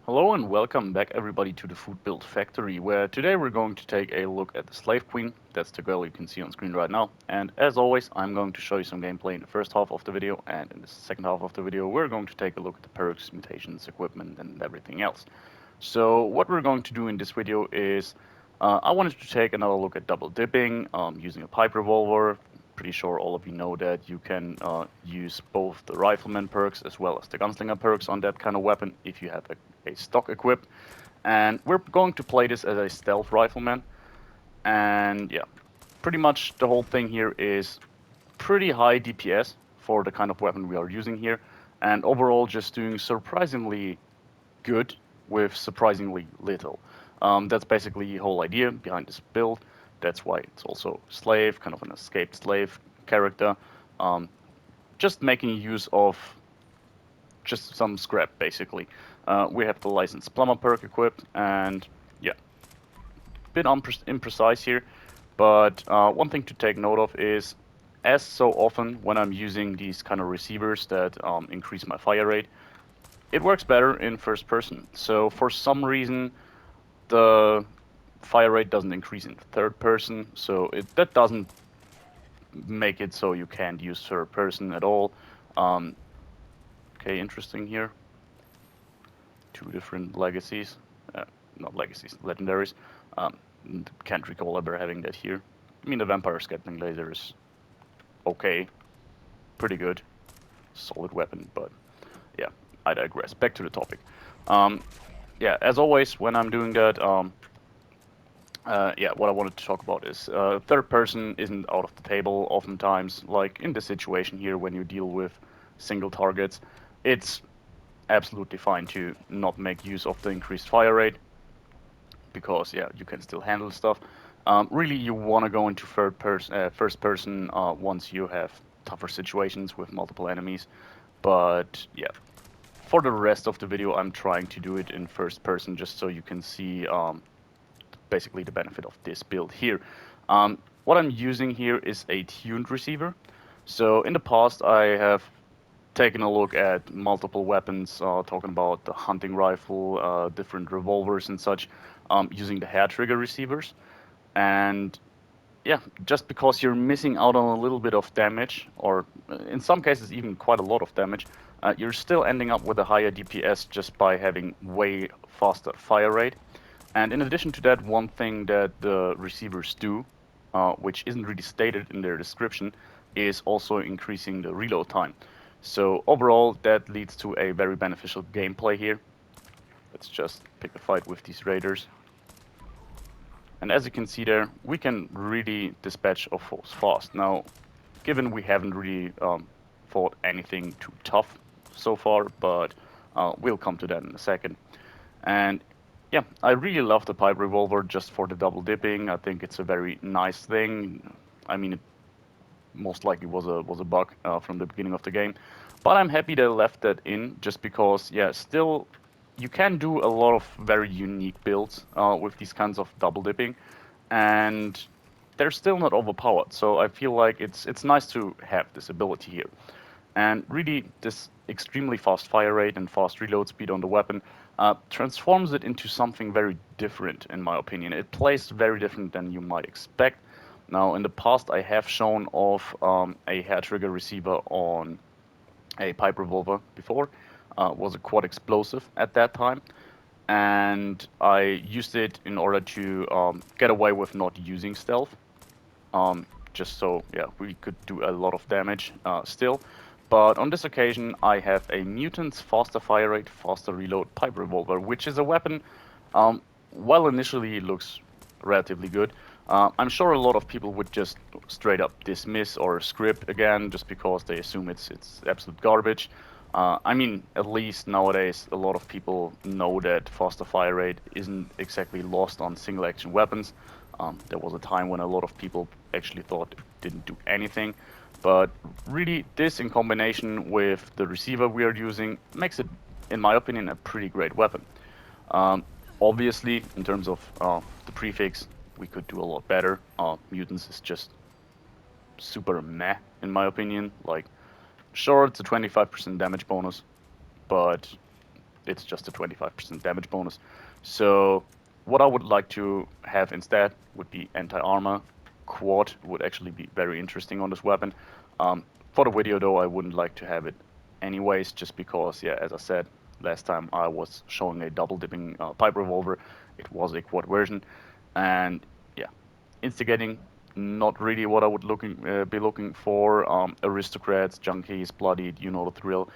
Hello and welcome back everybody to the Foodbuild factory, where today we're going to take a look at the Slave Queen. That's the girl you can see on screen right now. And as always, I'm going to show you some gameplay in the first half of the video, and in the second half of the video we're going to take a look at the perks, mutations, equipment, and everything else. So what we're going to do in this video is, I wanted to take another look at double dipping, using a pipe revolver. Pretty sure all of you know that you can use both the rifleman perks as well as the gunslinger perks on that kind of weapon if you have a stock equipped. And we're going to play this as a stealth rifleman. And yeah, pretty much the whole thing here is pretty high DPS for the kind of weapon we are using here. And overall just doing surprisingly good with surprisingly little. That's basically the whole idea behind this build. That's why it's also slave, kind of an escaped slave character. Um, just making use of just some scrap, basically. We have the licensed plumber perk equipped, and yeah, a bit imprecise here. But one thing to take note of is, as so often when I'm using these kind of receivers that increase my fire rate, it works better in first person. So for some reason, the fire rate doesn't increase in third person, so that doesn't make it so you can't use third person at all. Um, okay, interesting here. Two different legacies, not legacies, legendaries. Um, can't recall ever having that here. I mean, the vampire scattering laser is okay, pretty good, solid weapon, but yeah, I digress. Back to the topic. Um, yeah, as always, when I'm doing that, yeah, what I wanted to talk about is third person isn't out of the table oftentimes. Like in this situation here, when you deal with single targets, it's absolutely fine to not make use of the increased fire rate because yeah, you can still handle stuff. Really, you want to go into first person once you have tougher situations with multiple enemies. But yeah, for the rest of the video, I'm trying to do it in first person just so you can see basically the benefit of this build here. What I'm using here is a tuned receiver. So in the past, I have taken a look at multiple weapons, talking about the hunting rifle, different revolvers and such, using the hair trigger receivers. And yeah, just because you're missing out on a little bit of damage, or in some cases even quite a lot of damage, you're still ending up with a higher DPS just by having way faster fire rate. And in addition to that, one thing that the receivers do, which isn't really stated in their description, is also increasing the reload time. So overall, that leads to a very beneficial gameplay here. Let's just pick a fight with these raiders. And as you can see there, we can really dispatch our foes fast. Now, given we haven't really fought anything too tough so far, but we'll come to that in a second. And yeah, I really love the pipe revolver just for the double dipping. I think it's a very nice thing. I mean, it most likely was a bug from the beginning of the game, but I'm happy they left that in just because yeah, still you can do a lot of very unique builds with these kinds of double dipping, and they're still not overpowered. So I feel like it's nice to have this ability here. And really, this extremely fast fire rate and fast reload speed on the weapon transforms it into something very different, in my opinion. It plays very different than you might expect. Now, in the past, I have shown off a hair trigger receiver on a pipe revolver before. Was a quad explosive at that time, and I used it in order to get away with not using stealth. Just so yeah, we could do a lot of damage still. But on this occasion, I have a mutants faster fire rate, faster reload pipe revolver, which is a weapon. While initially it looks relatively good, I'm sure a lot of people would just straight up dismiss or skip again just because they assume it's absolute garbage. I mean, at least nowadays, a lot of people know that faster fire rate isn't exactly lost on single action weapons. There was a time when a lot of people actually thought it didn't do anything. But really, this in combination with the receiver we are using makes it, in my opinion, a pretty great weapon. Um, Obviously, in terms of the prefix, we could do a lot better. Mutants is just super meh, in my opinion. Like, sure, it's a 25% damage bonus, but it's just a 25% damage bonus. So what I would like to have instead would be anti-armor. Quad would actually be very interesting on this weapon. For the video though, I wouldn't like to have it anyways, just because, yeah, as I said, last time I was showing a double dipping pipe revolver, it was a quad version, and yeah, instigating, not really what I would be looking for. Aristocrats, junkies, bloodied, you know the thrill.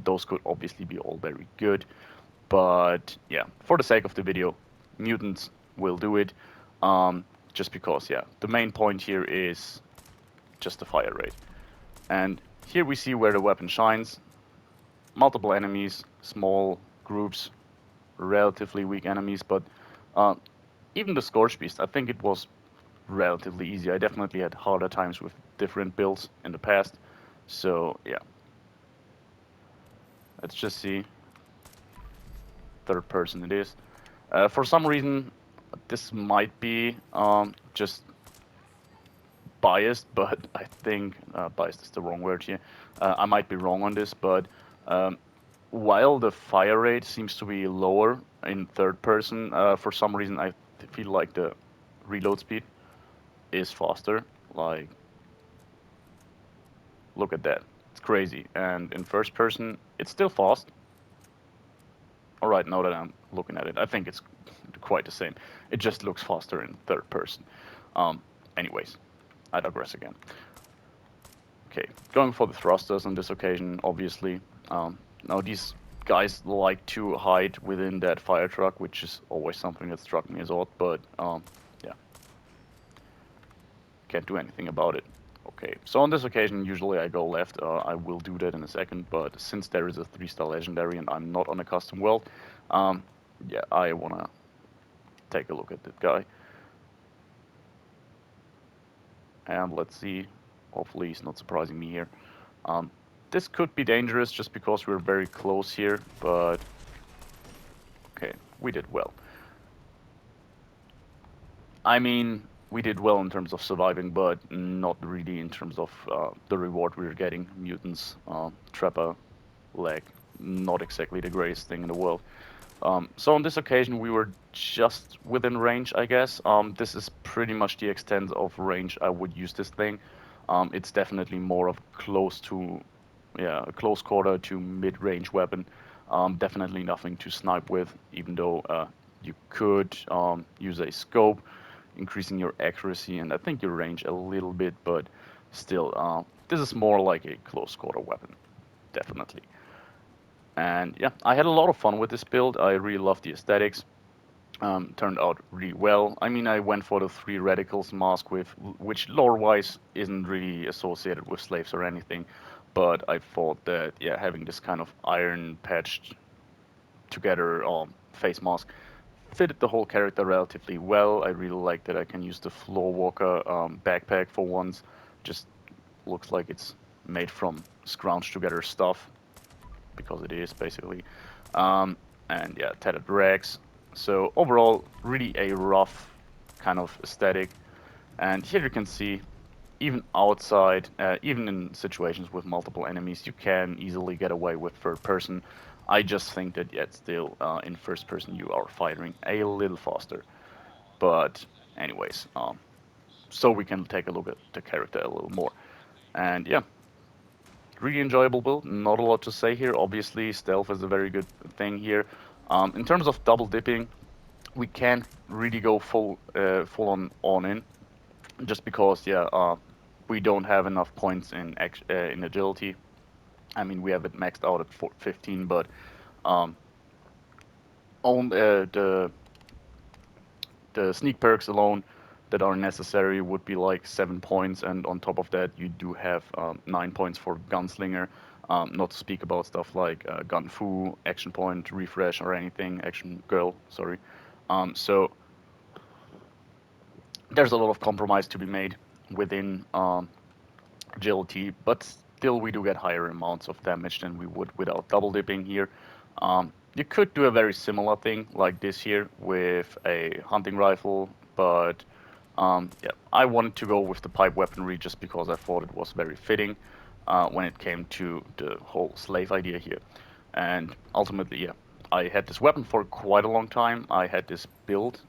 Those could obviously be all very good, but yeah, for the sake of the video, mutants will do it. Just because, yeah, the main point here is just the fire rate. And here we see where the weapon shines. Multiple enemies, small groups, relatively weak enemies, but uh, even the Scorch Beast, I think it was relatively easy. I definitely had harder times with different builds in the past. So yeah, let's just see. Third person it is. For some reason, this might be just biased, but I think biased is the wrong word here. I might be wrong on this, but um, while the fire rate seems to be lower in third person, for some reason I feel like the reload speed is faster. Like, look at that. It's crazy. And in first person, it's still fast. Alright, now that I'm looking at it, I think it's quite the same. It just looks faster in third person. Um, anyways, I digress again. Okay, going for the thrusters on this occasion, obviously. Now these guys like to hide within that fire truck, which is always something that struck me as odd, but yeah, can't do anything about it. Okay, so on this occasion, usually I go left. I will do that in a second, but since there is a 3-star legendary and I'm not on a custom world, yeah, I wanna take a look at that guy. And let's see. Hopefully he's not surprising me here. This could be dangerous just because we're very close here, but okay, we did well. I mean, we did well in terms of surviving, but not really in terms of the reward we were getting. Mutants, Trapper, leg, not exactly the greatest thing in the world. So on this occasion, we were just within range, I guess. This is pretty much the extent of range I would use this thing. It's definitely more of close to, yeah, a close quarter to mid-range weapon. Definitely nothing to snipe with, even though you could use a scope, increasing your accuracy and I think your range a little bit, but still, this is more like a close quarter weapon, definitely. And yeah, I had a lot of fun with this build. I really love the aesthetics. Turned out really well. I mean, I went for the 3 radicals mask with, which lore-wise isn't really associated with slaves or anything, but I thought that, yeah, having this kind of iron patched together face mask fitted the whole character relatively well. I really like that I can use the floor walker backpack for once. Just looks like it's made from scrounged together stuff, because it is basically. And yeah, tattered rags. So overall, really a rough kind of aesthetic. And here you can see, even outside, even in situations with multiple enemies, you can easily get away with third person. I just think that yet still in first person you are firing a little faster. But anyways, so we can take a look at the character a little more. And yeah, really enjoyable build. Not a lot to say here. Obviously, stealth is a very good thing here. In terms of double dipping, we can't really go full on in, just because yeah, we don't have enough points in agility. I mean, we have it maxed out at 15, but um, on the sneak perks alone that are necessary would be like 7 points, and on top of that, you do have 9 points for Gunslinger. Not to speak about stuff like Gun Fu, Action Point, Refresh, or anything. Action Girl, sorry. So there's a lot of compromise to be made within agility, but still we do get higher amounts of damage than we would without double dipping here. You could do a very similar thing like this here with a hunting rifle, but yeah, I wanted to go with the pipe weaponry just because I thought it was very fitting when it came to the whole slave idea here. And ultimately, yeah, I had this weapon for quite a long time. I had this build.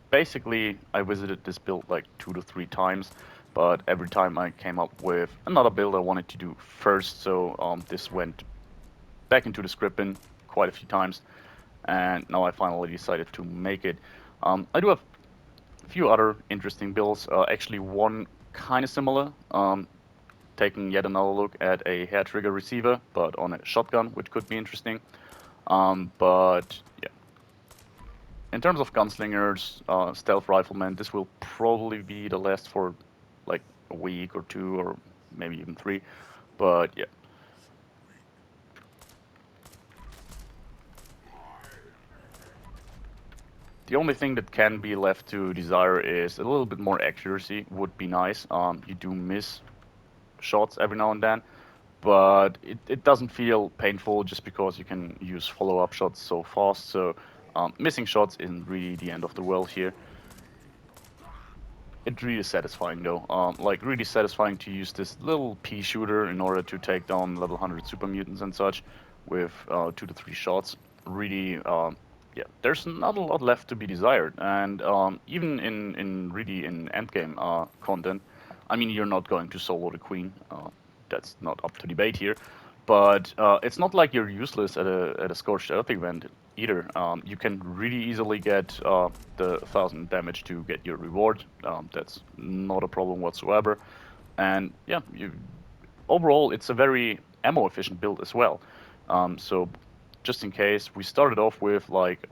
Basically, I visited this build like 2 to 3 times, but every time I came up with another build I wanted to do first. So this went back into the script bin quite a few times, and now I finally decided to make it. I do have a few other interesting builds. Actually, one kind of similar. Taking yet another look at a hair trigger receiver, but on a shotgun, which could be interesting. But yeah, in terms of gunslingers, stealth riflemen, this will probably be the last for like a week or two, or maybe even 3. But yeah. The only thing that can be left to desire is a little bit more accuracy. Would be nice. You do miss shots every now and then, but it doesn't feel painful just because you can use follow-up shots so fast. So missing shots isn't really the end of the world here. It's really satisfying though. Like really satisfying to use this little pea shooter in order to take down level 100 super mutants and such with 2 to 3 shots. Really, yeah, there's not a lot left to be desired. And even in really in endgame content, I mean, you're not going to solo the queen. That's not up to debate here. But it's not like you're useless at a Scorched Earth event either. You can really easily get the 1000 damage to get your reward. That's not a problem whatsoever. And yeah, overall, it's a very ammo efficient build as well. So just in case, we started off with like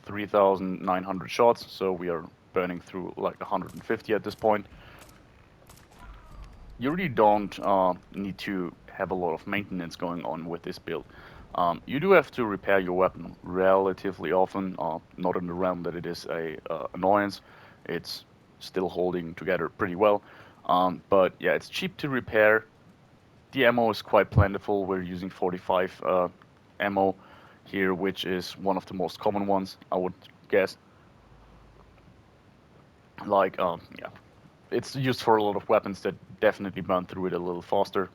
3,900 shots, so we are burning through like 150 at this point. You really don't need to have a lot of maintenance going on with this build. You do have to repair your weapon relatively often, not in the realm that it is a annoyance. It's still holding together pretty well. But yeah, it's cheap to repair. The ammo is quite plentiful. We're using 45 ammo here, which is one of the most common ones, I would guess. Like, yeah, it's used for a lot of weapons that definitely burn through it a little faster.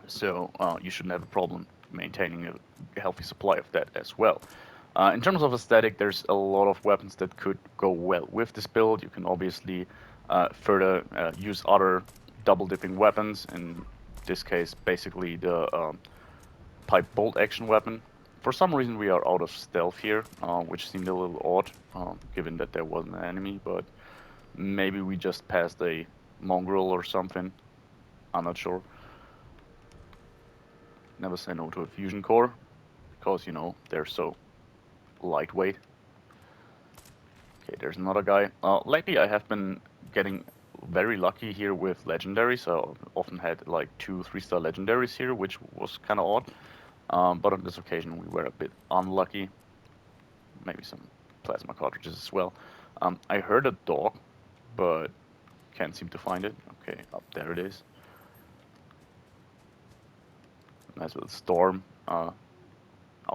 So you shouldn't have a problem maintaining a healthy supply of that as well. In terms of aesthetic, there's a lot of weapons that could go well with this build. You can obviously further use other double dipping weapons. In this case, basically the pipe bolt action weapon. For some reason, we are out of stealth here, which seemed a little odd, given that there wasn't an enemy. But maybe we just passed a mongrel or something. I'm not sure. Never say no to a fusion core, because, you know, they're so lightweight. Okay, there's another guy. Lately, I have been getting very lucky here with legendaries. I've often had like 2-3 star legendaries here, which was kind of odd. But on this occasion, we were a bit unlucky. Maybe some plasma cartridges as well. I heard a dog, but can't seem to find it. Okay, up there it is. Nice little storm up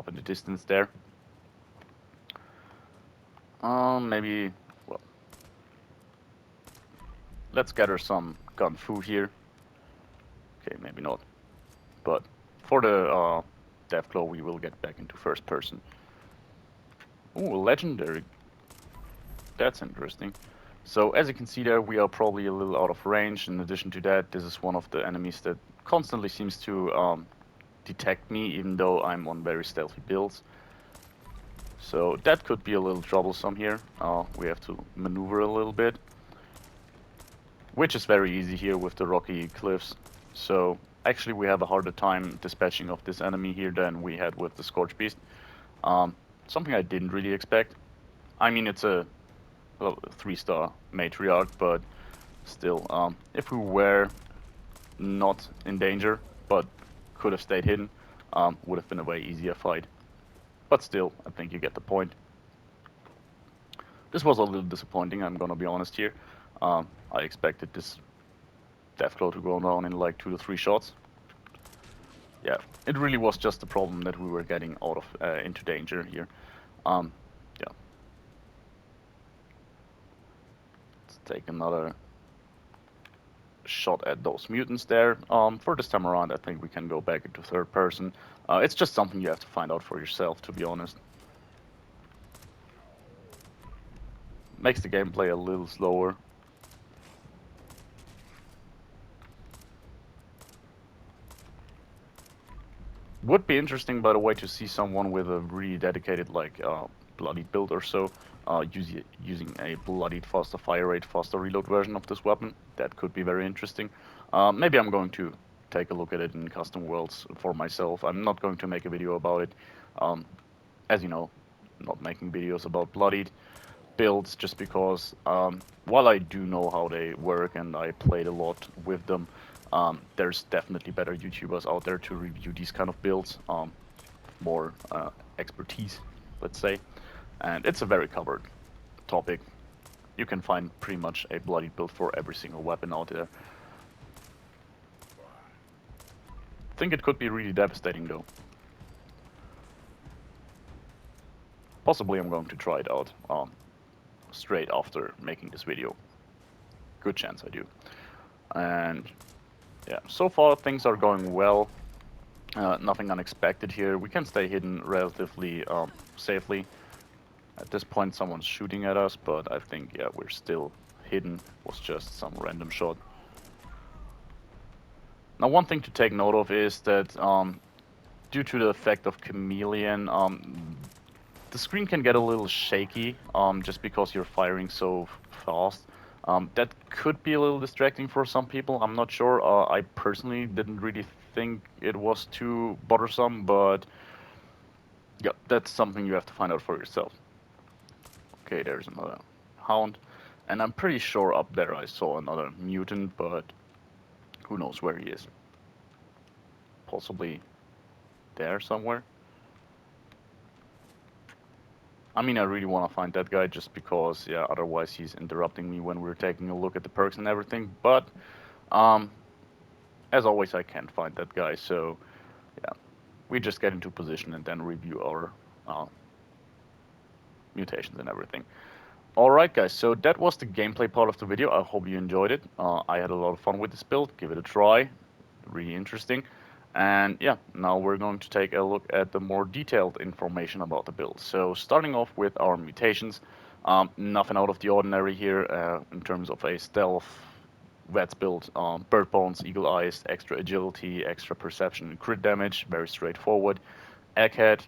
in the distance there. Maybe, well, let's gather some gun food here. Okay, maybe not. But for the Deathclaw, we will get back into first person. Ooh, legendary. That's interesting. So as you can see there, we are probably a little out of range. In addition to that, this is one of the enemies that constantly seems to detect me, even though I'm on very stealthy builds. So that could be a little troublesome here. We have to maneuver a little bit, which is very easy here with the rocky cliffs. So actually we have a harder time dispatching of this enemy here than we had with the Scorch Beast. Something I didn't really expect. I mean, it's a 3-star matriarch, but still, if we were not in danger, but could have stayed hidden, would have been a way easier fight. But still, I think you get the point. This was a little disappointing, I'm gonna be honest here. I expected this Deathclaw to go down in like 2 to 3 shots. Yeah, it really was just the problem that we were getting out of into danger here. Yeah. Let's take another shot at those mutants there. For this time around, I think we can go back into third person. It's just something you have to find out for yourself, to be honest. Makes the gameplay a little slower. Would be interesting, by the way, to see someone with a really dedicated, like, bloodied build or so, using a bloodied faster fire rate, faster reload version of this weapon. That could be very interesting. Maybe I'm going to take a look at it in custom worlds for myself. I'm not going to make a video about it. Um, as you know, not making videos about bloodied builds just because while I do know how they work and I played a lot with them, there's definitely better YouTubers out there to review these kind of builds, more expertise, let's say. And it's a very covered topic. You can find pretty much a bloody build for every single weapon out there. I think it could be really devastating though. Possibly I'm going to try it out straight after making this video. Good chance I do. And yeah, so far things are going well. Nothing unexpected here. We can stay hidden relatively safely. At this point someone's shooting at us, but I think, yeah, we're still hidden. It was just some random shot. Now one thing to take note of is that due to the effect of Chameleon, the screen can get a little shaky just because you're firing so fast. That could be a little distracting for some people, I'm not sure. I personally didn't really think it was too bothersome, but yeah, that's something you have to find out for yourself. Okay, there's another hound, and I'm pretty sure up there I saw another mutant, but who knows where he is. Possibly there somewhere. I mean, I really want to find that guy just because, yeah, otherwise he's interrupting me when we're taking a look at the perks and everything. But, um, as always, I can't find that guy, so, yeah, we just get into position and then review our mutations and everything. Alright, guys, so that was the gameplay part of the video. I hope you enjoyed it. I had a lot of fun with this build. Give it a try. Really interesting. And yeah, now we're going to take a look at the more detailed information about the build. So starting off with our mutations, nothing out of the ordinary here in terms of a stealth Vets build. Bird bones, eagle eyes, extra agility, extra perception, and crit damage. Very straightforward. Egghead,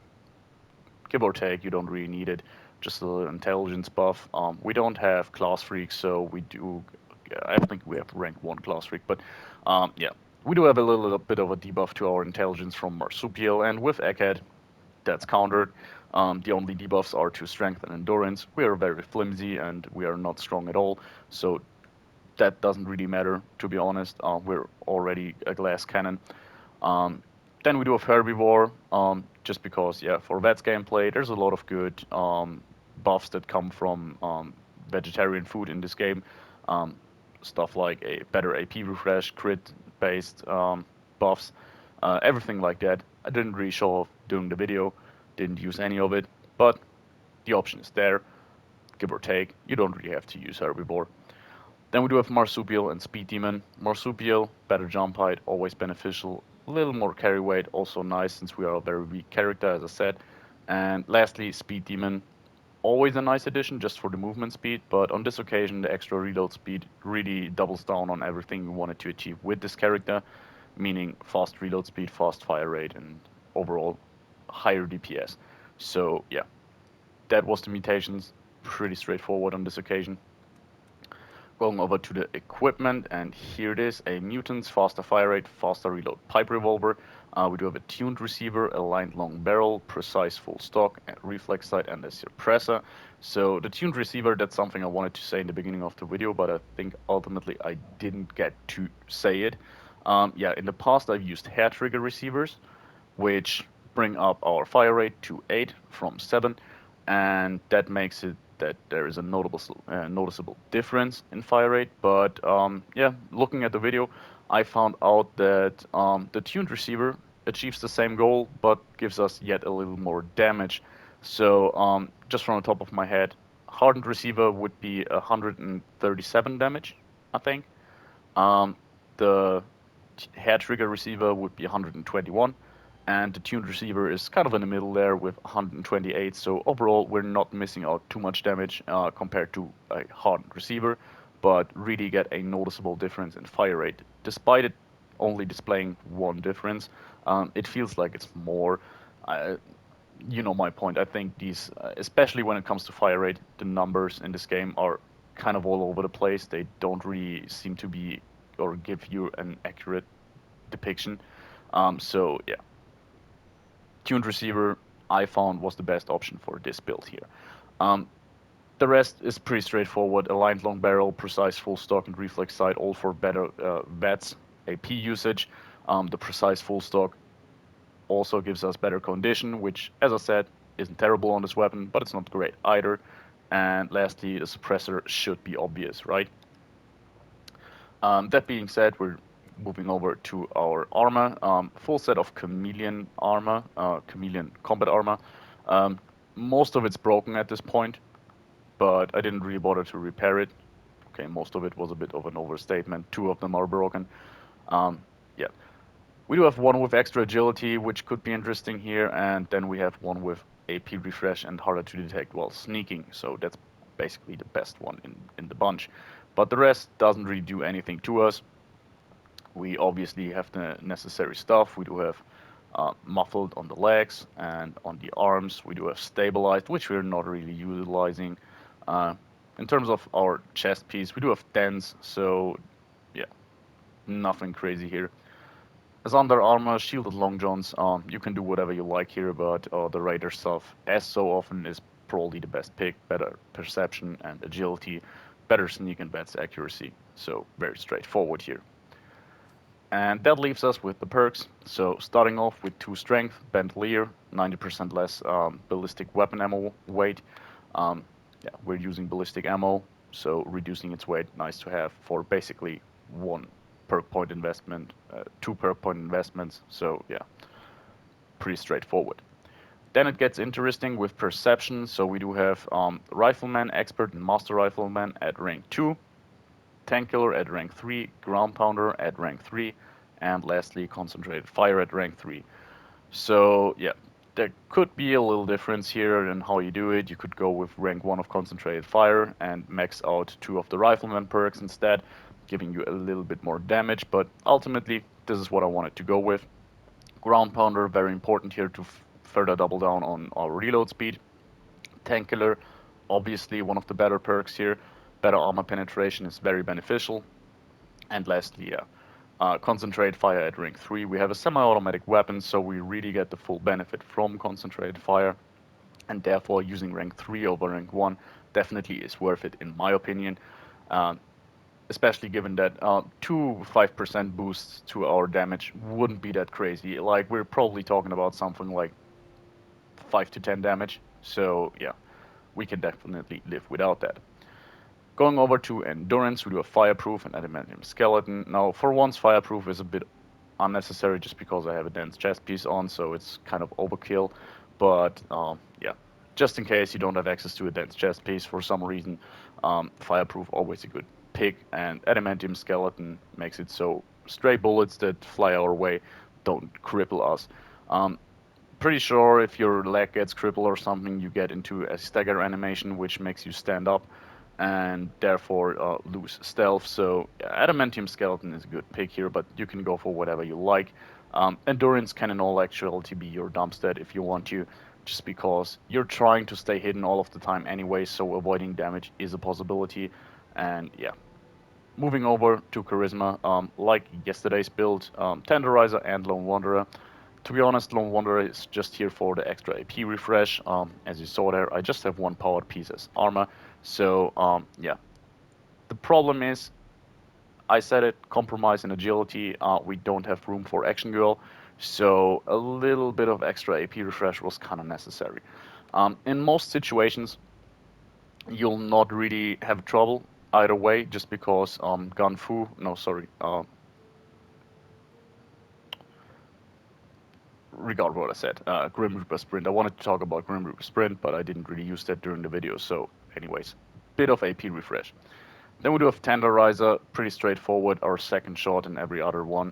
give or take, you don't really need it. Just a little intelligence buff. We don't have class freaks, so we do. I think we have rank 1 class freak, but yeah, we do have a little bit of a debuff to our intelligence from Marsupial, and with Egghead, that's countered. The only debuffs are to strength and endurance. We are very flimsy and we are not strong at all, so that doesn't really matter, to be honest. We're already a glass cannon. Then we do have herbivore, just because, yeah, for Vets gameplay, there's a lot of good buffs that come from vegetarian food in this game. Um, Stuff like a better AP refresh, crit-based buffs, everything like that. I didn't really show off during the video, didn't use any of it, but the option is there, give or take. You don't really have to use herbivore. Then we do have Marsupial and Speed Demon. Marsupial, better jump height, always beneficial. A little more carry weight, also nice since we are a very weak character, as I said. And lastly, Speed Demon, always a nice addition just for the movement speed, but on this occasion the extra reload speed really doubles down on everything we wanted to achieve with this character, meaning fast reload speed, fast fire rate, and overall higher DPS. So yeah, that was the mutations. Pretty straightforward on this occasion. Going over to the equipment, and here it is, a mutants, faster fire rate, faster reload pipe revolver. We do have a tuned receiver, aligned long barrel, precise full stock, reflex sight, and a suppressor. So the tuned receiver, that's something I wanted to say in the beginning of the video, but I think ultimately I didn't get to say it. Yeah, in the past I've used hair trigger receivers, which bring up our fire rate to 8 from 7, and that makes it that there is a noticeable difference in fire rate. But yeah, looking at the video, I found out that the tuned receiver achieves the same goal, but gives us yet a little more damage. So just from the top of my head, hardened receiver would be 137 damage, I think. The hair trigger receiver would be 121, and the tuned receiver is kind of in the middle there with 128. So overall, we're not missing out too much damage compared to a hardened receiver, but really get a noticeable difference in fire rate. Despite it only displaying one difference, it feels like it's more. Uh, you know my point. I think these, especially when it comes to fire rate, the numbers in this game are kind of all over the place. They don't really seem to be or give you an accurate depiction. So yeah, tuned receiver I found was the best option for this build here. Um, the rest is pretty straightforward. Aligned long barrel, precise full stock, and reflex sight, all for better VETs, AP usage. The precise full stock also gives us better condition, which, as I said, isn't terrible on this weapon, but it's not great either. And lastly, the suppressor should be obvious, right? That being said, we're moving over to our armor. Full set of Chameleon armor, Chameleon combat armor. Um, most of it's broken at this point, but I didn't really bother to repair it. Okay, most of it was a bit of an overstatement. Two of them are broken. Yeah, we do have one with extra agility, which could be interesting here, and then we have one with AP refresh and harder to detect while sneaking. So that's basically the best one in the bunch. But the rest doesn't really do anything to us. We obviously have the necessary stuff. We do have muffled on the legs and on the arms. We do have stabilized, which we're not really utilizing. Uh, in terms of our chest piece, we do have dents, so yeah, nothing crazy here. As under armor, shielded long johns, you can do whatever you like here, but the raider stuff, as so often, is probably the best pick. Better perception and agility, better sneak and bets accuracy. So very straightforward here. And that leaves us with the perks. So starting off with 2 strength, bandolier, 90% less ballistic weapon ammo weight. Um, yeah, we're using ballistic ammo, so reducing its weight, nice to have for basically 1 perk point investment, 2 perk point investments. So yeah, pretty straightforward. Then it gets interesting with perception. So we do have rifleman, expert, and master rifleman at rank 2. Tank Killer at rank 3, Ground Pounder at rank 3, and lastly, Concentrated Fire at rank 3. So, yeah, there could be a little difference here in how you do it. You could go with rank 1 of Concentrated Fire and max out 2 of the Rifleman perks instead, giving you a little bit more damage, but ultimately, this is what I wanted to go with. Ground Pounder, very important here to further double down on our reload speed. Tank Killer, obviously one of the better perks here. Better armor penetration is very beneficial. And lastly, yeah, concentrate fire at rank 3. We have a semi-automatic weapon, so we really get the full benefit from concentrated fire, and therefore using rank 3 over rank 1 definitely is worth it in my opinion. Uh, Especially given that 5% boosts to our damage wouldn't be that crazy. Like, we're probably talking about something like 5 to 10 damage, so yeah, we can definitely live without that. Going over to endurance, we do a fireproof and adamantium skeleton. Now, for once, fireproof is a bit unnecessary just because I have a dense chest piece on, so it's kind of overkill. But yeah, just in case you don't have access to a dense chest piece for some reason, fireproof always a good pick. And adamantium skeleton makes it so stray bullets that fly our way don't cripple us. Um, Pretty sure if your leg gets crippled or something, you get into a stagger animation, which makes you stand up and therefore lose stealth. So adamantium skeleton is a good pick here, but you can go for whatever you like. Endurance can in all actuality be your dumpstead if you want to, just because you're trying to stay hidden all of the time anyway, so avoiding damage is a possibility. And yeah, moving over to charisma, like yesterday's build, Tenderizer and Lone Wanderer. To be honest, Lone Wanderer is just here for the extra AP refresh. As you saw there, I just have 1 powered piece as armor. So, yeah. The problem is, I said it, compromise in agility. We don't have room for Action Girl. So, a little bit of extra AP refresh was kind of necessary. In most situations, you'll not really have trouble either way, just because Gunfu, no, sorry, regard what I said. Grim Reaper Sprint. I wanted to talk about Grim Reaper Sprint, but I didn't really use that during the video. So, anyways, bit of AP refresh. Then we do have Tenderizer, pretty straightforward. Our second shot in every other one.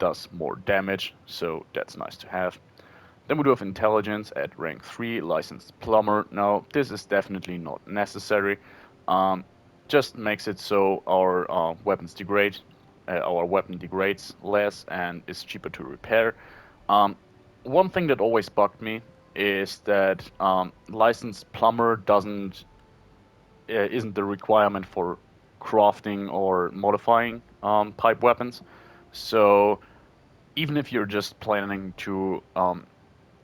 does more damage, so that's nice to have. Then we do have Intelligence at rank 3, Licensed Plumber. Now, this is definitely not necessary. Um, just makes it so our weapons degrade, our weapon degrades less and is cheaper to repair. Um, one thing that always bugged me is that Licensed Plumber isn't the requirement for crafting or modifying pipe weapons. So even if you're just planning to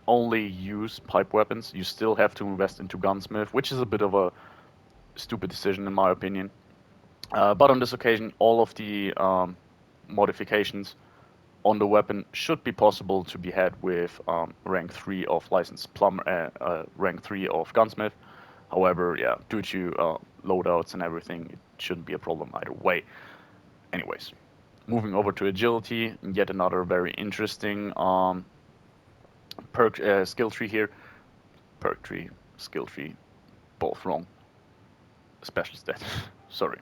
only use pipe weapons, you still have to invest into gunsmith, which is a bit of a stupid decision in my opinion. But on this occasion, all of the modifications on the weapon should be possible to be had with rank 3 of licensed plumber, rank 3 of gunsmith. However, yeah, due to loadouts and everything, it shouldn't be a problem either way. Anyways, moving over to agility, yet another very interesting perk skill tree here. Perk tree, skill tree, both wrong. Special stat. Sorry.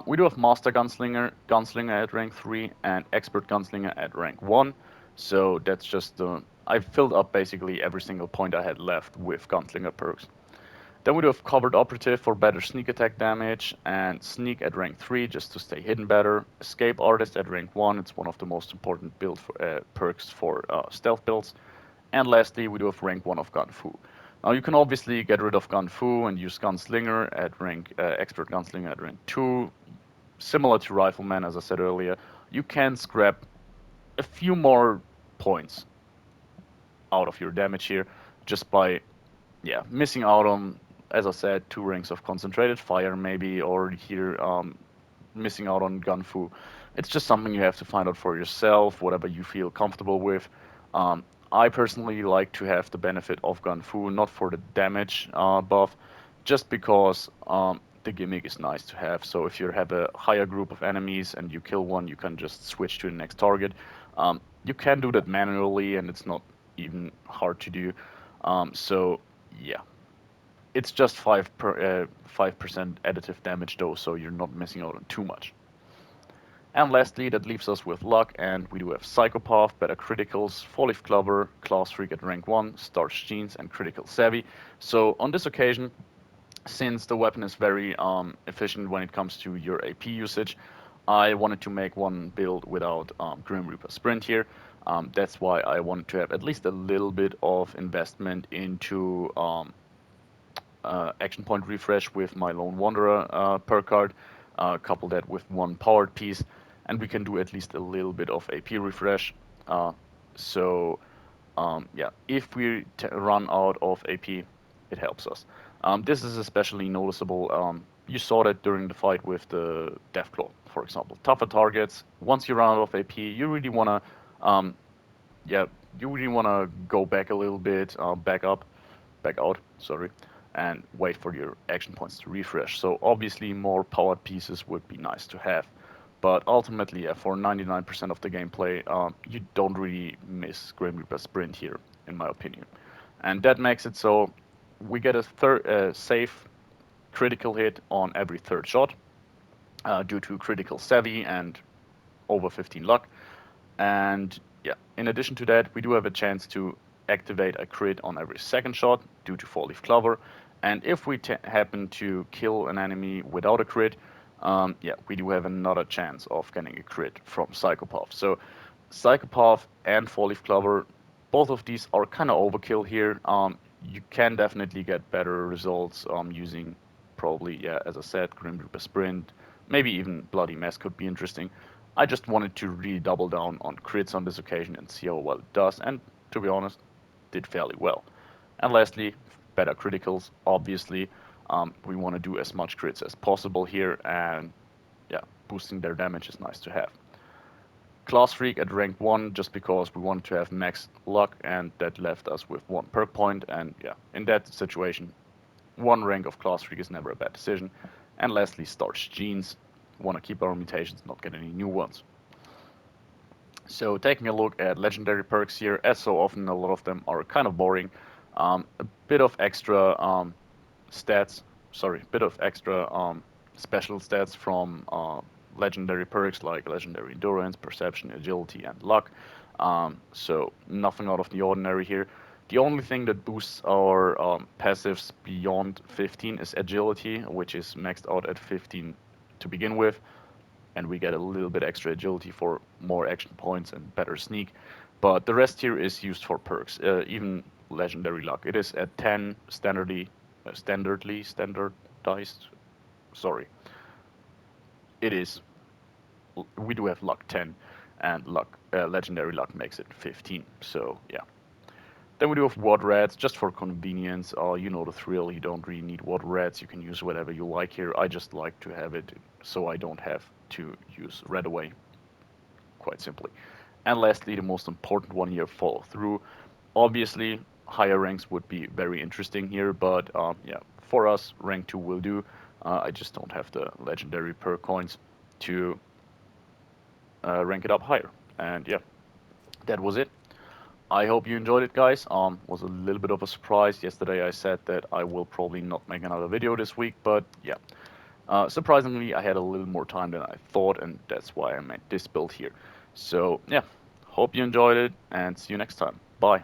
We do have Master Gunslinger at rank 3, and Expert Gunslinger at rank 1. So that's just the. I filled up basically every single point I had left with Gunslinger perks. Then we do have Covered Operative for better sneak attack damage, and Sneak at rank 3 just to stay hidden better. Escape Artist at rank 1, it's one of the most important perks for stealth builds. And lastly, we do have rank 1 of Gun Fu. Now you can obviously get rid of Gun Fu and use Gunslinger at rank Expert Gunslinger at rank 2. Similar to Rifleman, as I said earlier, you can scrap a few more points out of your damage here just by missing out on, as I said, 2 ranks of Concentrated Fire maybe, or here missing out on Gun Fu. It's just something you have to find out for yourself, whatever you feel comfortable with. I personally like to have the benefit of Gun Fu, not for the damage buff, just because the gimmick is nice to have. So if you have a higher group of enemies and you kill one, you can just switch to the next target. You can do that manually, and it's not even hard to do. So yeah, it's just 5% additive damage though, so you're not missing out on too much. And lastly, that leaves us with luck, and we do have Psychopath, better criticals, Four Leaf Clover, Class Freak at rank 1, Starch Genes, and Critical Savvy. So on this occasion, since the weapon is very efficient when it comes to your AP usage, I wanted to make one build without Grim Reaper Sprint here. That's why I wanted to have at least a little bit of investment into action point refresh with my Lone Wanderer perk card, couple that with one powered piece, and we can do at least a little bit of AP refresh. So yeah, if we run out of AP, it helps us. This is especially noticeable. You saw that during the fight with the Deathclaw, for example. Tougher targets. Once you run out of AP, you really wanna, yeah, you really wanna go back a little bit, back out. Sorry, and wait for your action points to refresh. So obviously, more powered pieces would be nice to have. But ultimately, yeah, for 99% of the gameplay, you don't really miss Grim Reaper Sprint here, in my opinion. And that makes it so we get a safe critical hit on every third shot due to critical savvy and over 15 luck. And yeah, in addition to that, we do have a chance to activate a crit on every second shot due to Four Leaf Clover. And if we happen to kill an enemy without a crit, yeah, we do have another chance of getting a crit from Psychopath. So Psychopath and Four Leaf Clover, both of these are kind of overkill here. You can definitely get better results using probably, yeah, as I said, Grim Reaper Sprint, maybe even Bloody Mess could be interesting. I just wanted to really double down on crits on this occasion and see how well it does, and to be honest, did fairly well. And lastly, better criticals, obviously. We want to do as much crits as possible here, and yeah, boosting their damage is nice to have. Class Freak at rank 1 just because we wanted to have max luck, and that left us with 1 perk point, and yeah, in that situation, 1 rank of Class Freak is never a bad decision. And lastly, Starch Genes. Want to keep our mutations, not get any new ones. So taking a look at legendary perks here, as so often a lot of them are kind of boring. A bit of extra stats, sorry, bit of extra special stats from legendary perks like legendary endurance, perception, agility, and luck. So nothing out of the ordinary here. The only thing that boosts our passives beyond 15 is agility, which is maxed out at 15 to begin with, and we get a little bit extra agility for more action points and better sneak. But the rest here is used for perks, even legendary luck. It is at 10 standardized. Sorry, it is. We do have luck 10, and luck legendary luck makes it 15. So yeah. Then we do have ward rats just for convenience. You know the thrill. You don't really need ward rats. You can use whatever you like here. I just like to have it so I don't have to use red away, quite simply. And lastly, the most important one here, follow through. Obviously, higher ranks would be very interesting here, but yeah, for us, rank 2 will do. I just don't have the legendary per coins to rank it up higher. And yeah, that was it. I hope you enjoyed it, guys. Was a little bit of a surprise. Yesterday I said that I will probably not make another video this week, but yeah. Surprisingly, I had a little more time than I thought, and that's why I made this build here. So yeah, hope you enjoyed it, and see you next time. Bye.